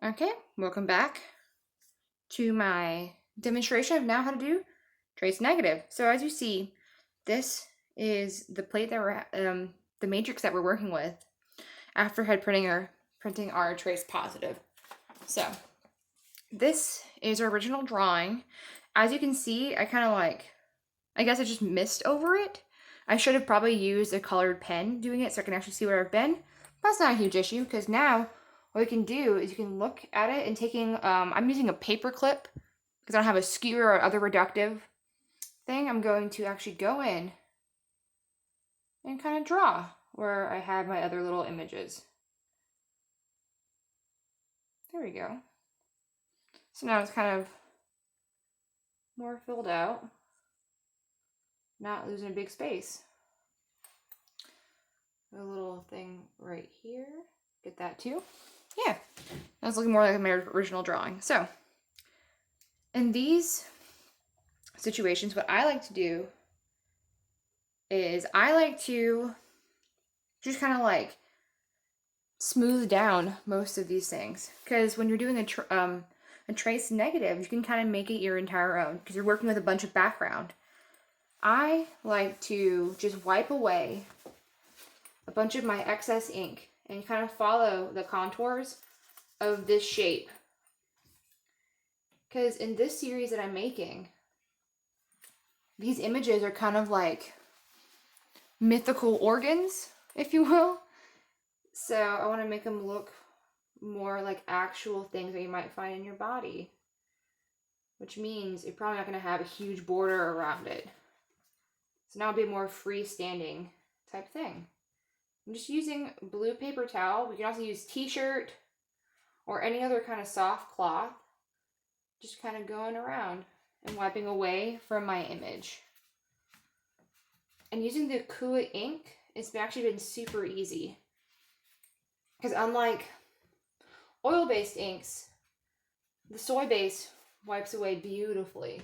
Okay, welcome back to my demonstration of now how to do trace negative. So as you see, this is the plate that the matrix that we're working with after printing our trace positive. So this is our original drawing. As you can see, I guess I just missed over it. I should have probably used a colored pen doing it so I can actually see where I've been. But that's not a huge issue because now what we can do is you can look at it and I'm using a paper clip because I don't have a skewer or other reductive thing. I'm going to actually go in and kind of draw where I have my other little images. There we go. So now it's kind of more filled out, not losing a big space. A little thing right here. Get that too. Yeah, that's looking more like my original drawing. So, in these situations, what I like to do is I like to just kind of like smooth down most of these things, because when you're doing a trace negative, you can kind of make it your entire own because you're working with a bunch of background. I like to just wipe away a bunch of my excess ink and kind of follow the contours of this shape. Because in this series that I'm making, these images are kind of like mythical organs, if you will. So I want to make them look more like actual things that you might find in your body, which means you're probably not going to have a huge border around it. So now it'll be a more freestanding type thing. I'm just using blue paper towel. We can also use t-shirt or any other kind of soft cloth. Just kind of going around and wiping away from my image. And using the Akua ink, it's actually been super easy. Because unlike oil-based inks, the soy base wipes away beautifully.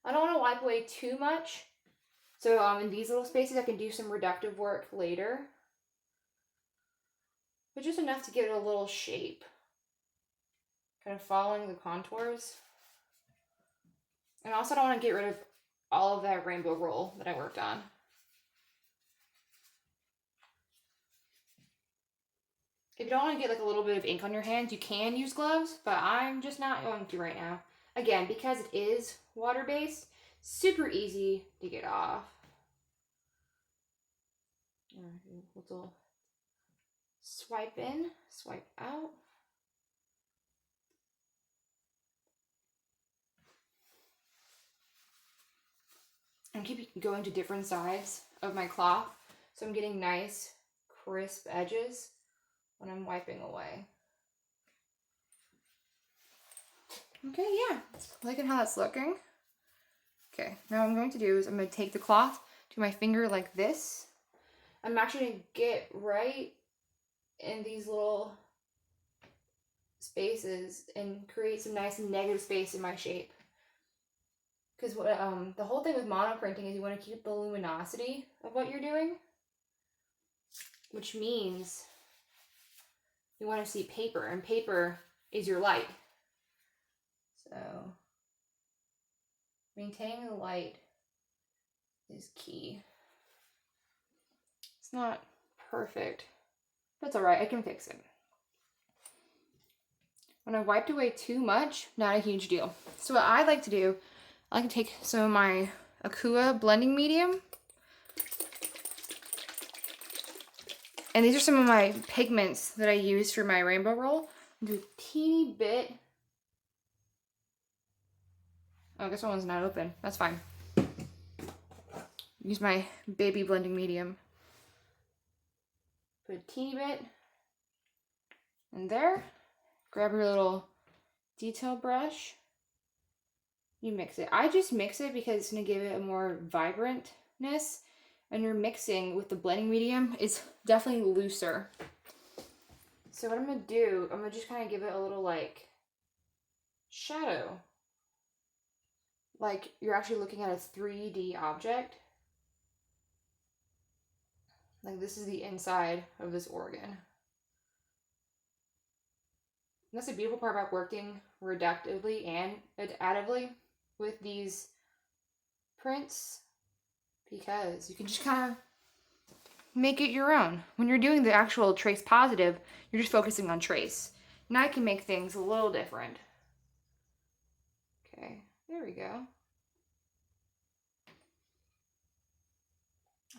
I don't want to wipe away too much. So in these little spaces, I can do some reductive work later. But just enough to give it a little shape. Kind of following the contours. And also I don't want to get rid of all of that rainbow roll that I worked on. If you don't want to get like a little bit of ink on your hands, you can use gloves, but I'm just not going to right now. Again, because it is water-based, super easy to get off. Little swipe in, swipe out. And keep going to different sides of my cloth, so I'm getting nice, crisp edges when I'm wiping away. Okay, yeah, liking how that's looking. Okay, now what I'm going to do is I'm going to take the cloth to my finger like this. I'm actually going to get right in these little spaces and create some nice negative space in my shape. Because the whole thing with monoprinting is you want to keep the luminosity of what you're doing, which means you want to see paper, and paper is your light. So maintaining the light is key. It's not perfect, but it's all right. I can fix it. When I wiped away too much, not a huge deal. So what I like to do, I like to take some of my Akua blending medium. And these are some of my pigments that I use for my rainbow roll. Do a teeny bit. Oh, I guess that one's not open. That's fine. Use my baby blending medium. Put a teeny bit in there. Grab your little detail brush. You mix it. I just mix it because it's going to give it a more vibrantness. And you're mixing with the blending medium, it's definitely looser. So what I'm going to do, I'm going to just kind of give it a little like shadow. Like you're actually looking at a 3D object. Like this is the inside of this organ. that's the beautiful part about working reductively and additively with these prints, because you can just kind of make it your own. When you're doing the actual trace positive, you're just focusing on trace. Now I can make things a little different. Okay, there we go.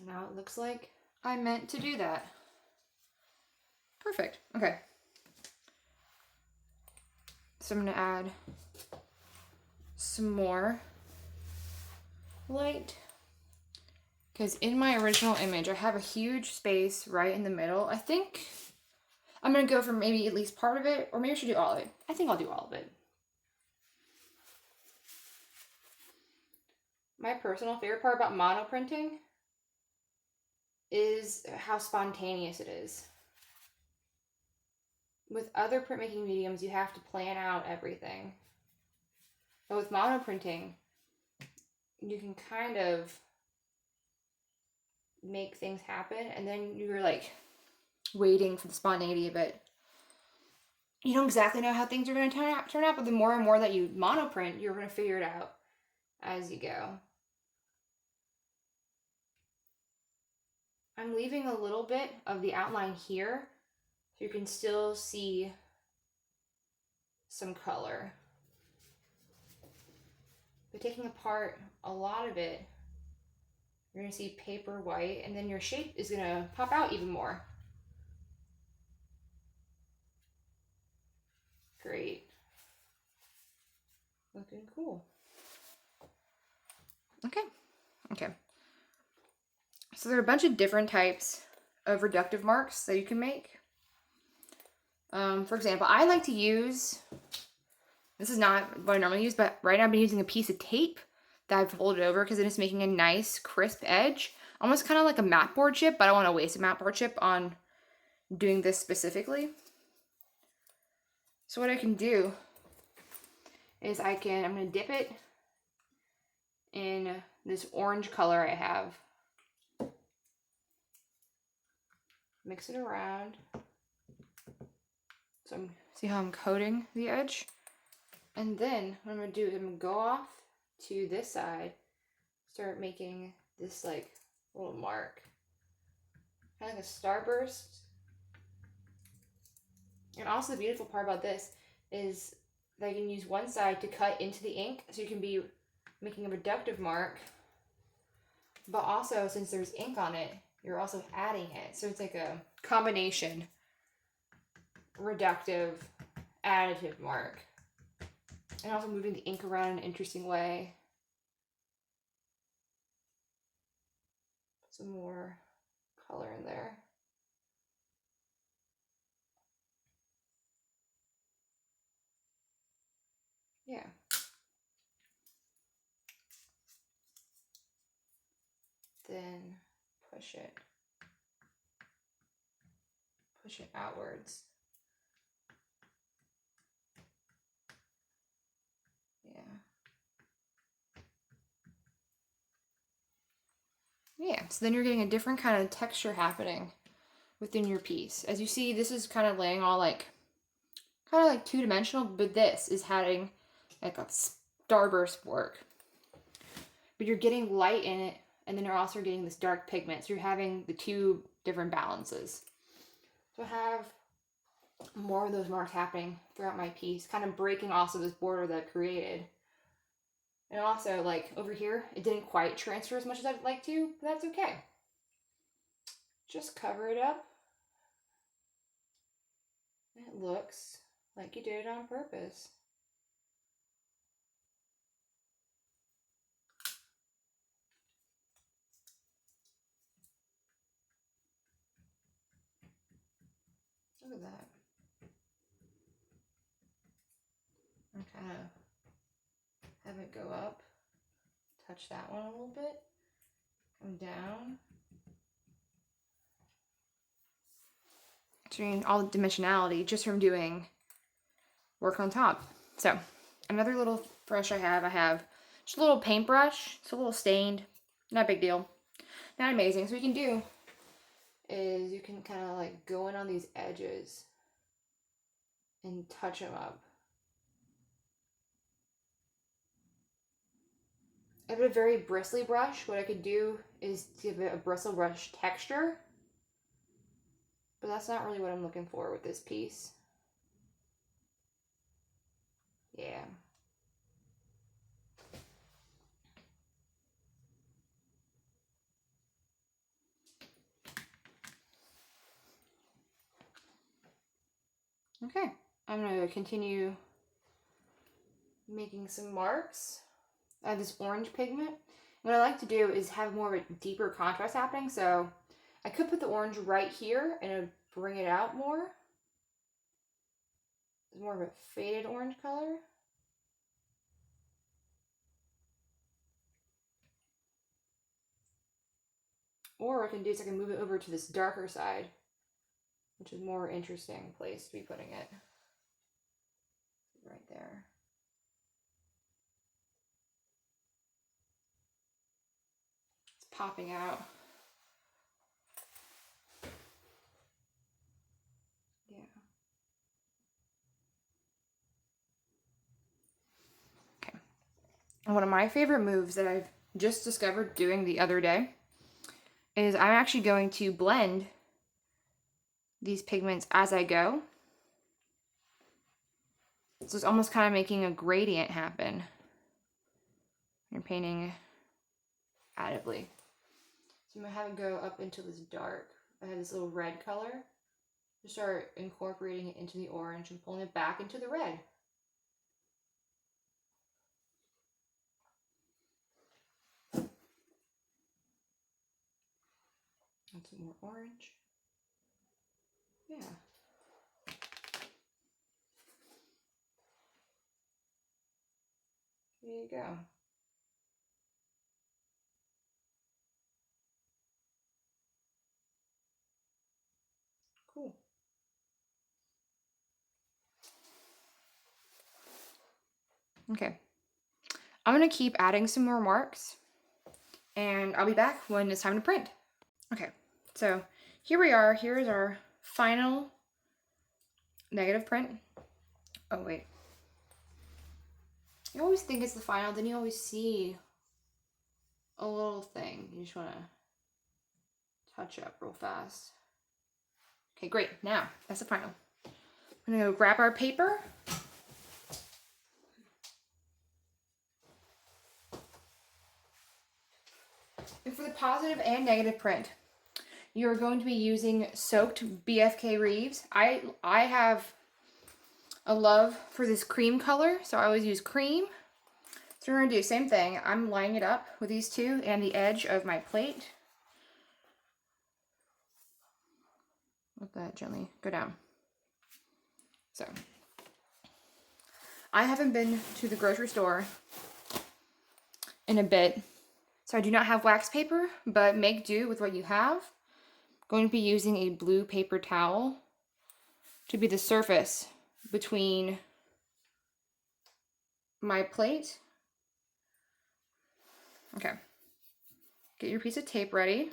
Now it looks like I meant to do that. Perfect. Okay. So I'm going to add some more light, because in my original image I have a huge space right in the middle. I think I'm going to go for maybe at least part of it, or maybe I should do all of it. I think I'll do all of it. My personal favorite part about monoprinting is how spontaneous it is. With other printmaking mediums, you have to plan out everything. But with monoprinting, you can kind of make things happen, and then you're like waiting for the spontaneity of it. You don't exactly know how things are going to turn out, but the more and more that you monoprint, you're going to figure it out as you go. I'm leaving a little bit of the outline here so you can still see some color. But taking apart a lot of it, you're going to see paper white, and then your shape is going to pop out even more. Great. Looking cool. Okay. So there are a bunch of different types of reductive marks that you can make. For example, I like to use, this is not what I normally use, but right now I've been using a piece of tape that I've folded over because it is making a nice crisp edge. Almost kind of like a mat board chip, but I don't want to waste a mat board chip on doing this specifically. So what I can do is I'm going to dip it in this orange color I have. Mix it around. So see how I'm coating the edge? And then what I'm going to do is I'm going to go off to this side, start making this like little mark. Kind of like a starburst. And also the beautiful part about this is that you can use one side to cut into the ink, so you can be making a reductive mark, but also since there's ink on it, you're also adding it. So it's like a combination reductive, additive mark. And also moving the ink around in an interesting way. Put some more color in there. Yeah. Then push it outwards. Yeah, so then you're getting a different kind of texture happening within your piece. As you see, this is kind of laying all like, kind of like two-dimensional, but this is having like a starburst work. But you're getting light in it, and then you're also getting this dark pigment, so you're having the two different balances. So I have more of those marks happening throughout my piece, kind of breaking also this border that I created. And also, like, over here, it didn't quite transfer as much as I'd like to, but that's okay. Just cover it up. It looks like you did it on purpose. Look at that. And kind of have it go up. Touch that one a little bit. Come down. Doing all the dimensionality just from doing work on top. So another little brush I have just a little paintbrush. It's a little stained, not a big deal, not amazing. So what you can do is you can kind of like go in on these edges and touch them up. I have a very bristly brush. What I could do is give it a bristle brush texture, but that's not really what I'm looking for with this piece. Yeah. Okay, I'm gonna continue making some marks. I have this orange pigment. What I like to do is have more of a deeper contrast happening, so I could put the orange right here and it would bring it out more. It's more of a faded orange color. Or what I can do is I can move it over to this darker side, which is a more interesting place to be putting it. Right there. It's popping out. Yeah. Okay. And one of my favorite moves that I've just discovered doing the other day is I'm actually going to blend these pigments as I go. So it's almost kind of making a gradient happen. You're painting additively. So I'm gonna have it go up into this dark. I have this little red color. Just start incorporating it into the orange and pulling it back into the red. Add some more orange. Yeah. There you go. Cool. Okay. I'm gonna keep adding some more marks and I'll be back when it's time to print. Okay, so here we are. Here is our final negative print. Oh wait. You always think it's the final, then you always see a little thing. You just wanna touch up real fast. Okay, great. Now, that's the final. I'm gonna go grab our paper. And for the positive and negative print, you're going to be using soaked BFK Reeves. I have a love for this cream color, so I always use cream. So we're gonna do the same thing. I'm lining it up with these two and the edge of my plate. Let that gently go down. So, I haven't been to the grocery store in a bit, so I do not have wax paper, but make do with what you have. I'm going to be using a blue paper towel to be the surface between my plate. Okay. Get your piece of tape ready.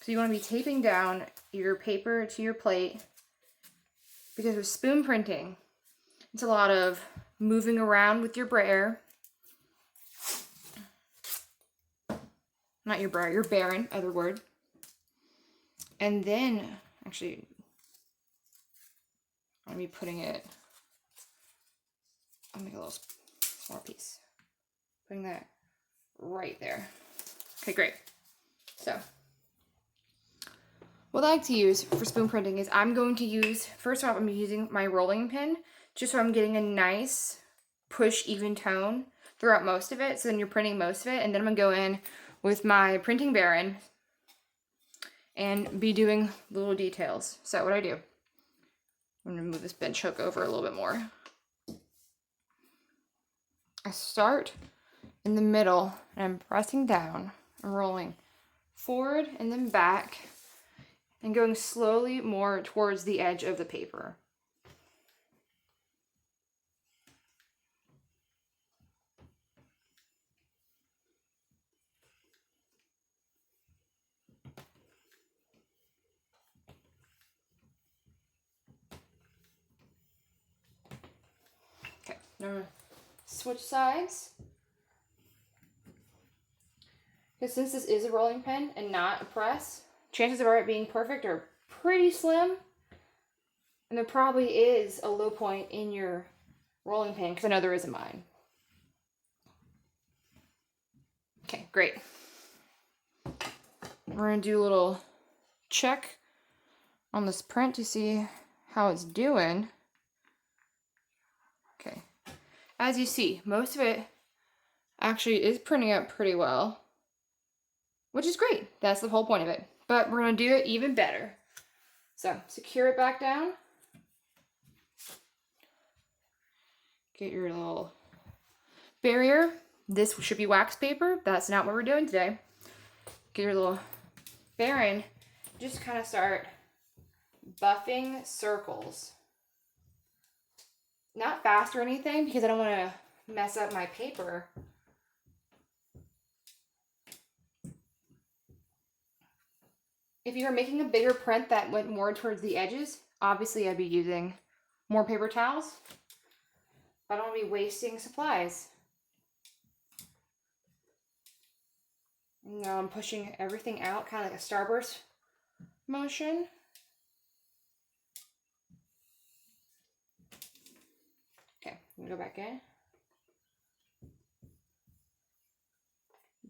So you want to be taping down your paper to your plate, because with spoon printing, it's a lot of moving around with your brayer. Not your brayer, your baron, other word. And then, actually, I'm going to be putting it, I'll make a little small piece. Putting that right there. Okay, great. So, what I like to use for spoon printing is I'm going to use, first off, I'm using my rolling pin, just so I'm getting a nice push even tone throughout most of it. So then you're printing most of it, and then I'm gonna go in with my printing baron and be doing little details. So what I do, I'm gonna move this bench hook over a little bit more. I start in the middle and I'm pressing down and rolling forward and then back and going slowly more towards the edge of the paper. I'm gonna switch sides. Because since this is a rolling pin and not a press, chances of it being perfect are pretty slim. And there probably is a low point in your rolling pin, because I know there is in mine. Okay, great. We're gonna do a little check on this print to see how it's doing. Okay, as you see, most of it actually is printing out pretty well, which is great. That's the whole point of it. But we're gonna do it even better. So secure it back down. Get your little barrier. This should be wax paper. That's not what we're doing today. Get your little bearing. Just kind of start buffing circles. Not fast or anything, because I don't want to mess up my paper. If you were making a bigger print that went more towards the edges, obviously I'd be using more paper towels. I don't want to be wasting supplies. Now I'm pushing everything out, kind of like a starburst motion. Okay, I'm gonna go back in.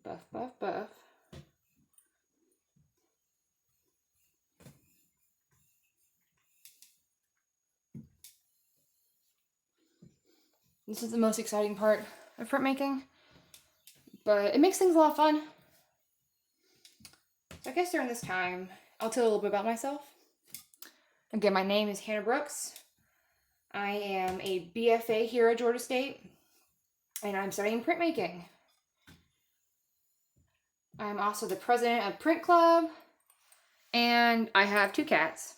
Buff, buff, buff. This is the most exciting part of printmaking, but it makes things a lot of fun. So I guess during this time, I'll tell a little bit about myself. Again, my name is Hannah Brooks. I am a BFA here at Georgia State, and I'm studying printmaking. I'm also the president of Print Club, and I have 2 cats.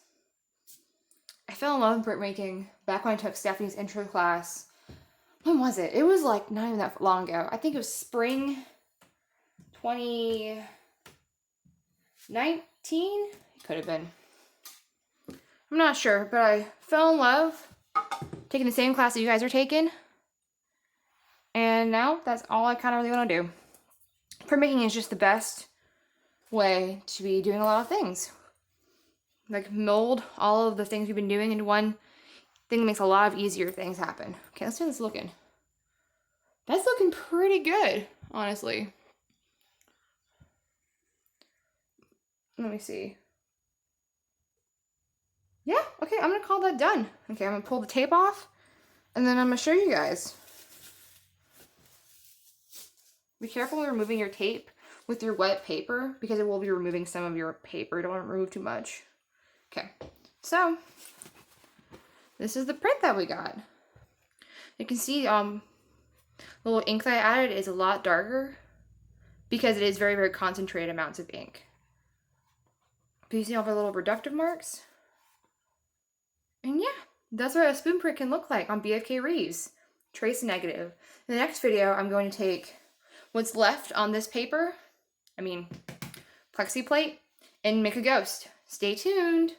I fell in love with printmaking back when I took Stephanie's intro class. When was it? It was like not even that long ago. I think it was spring 2019? It could have been. I'm not sure, but I fell in love taking the same class that you guys are taking. And now that's all I kind of really want to do. Printmaking is just the best way to be doing a lot of things. Like mold all of the things we've been doing into one thing that makes a lot of easier things happen. Okay, let's see how this is looking. That's looking pretty good, honestly. Let me see. Yeah, okay, I'm gonna call that done. Okay, I'm gonna pull the tape off, and then I'm gonna show you guys. Be careful when removing your tape with your wet paper, because it will be removing some of your paper. Don't want to remove too much. Okay, so this is the print that we got. You can see the little ink that I added is a lot darker because it is very, very concentrated amounts of ink. But you see all the little reductive marks? And yeah, that's what a spoon print can look like on BFK Reeves. Trace negative. In the next video, I'm going to take what's left on this paper, plexi plate, and make a ghost. Stay tuned.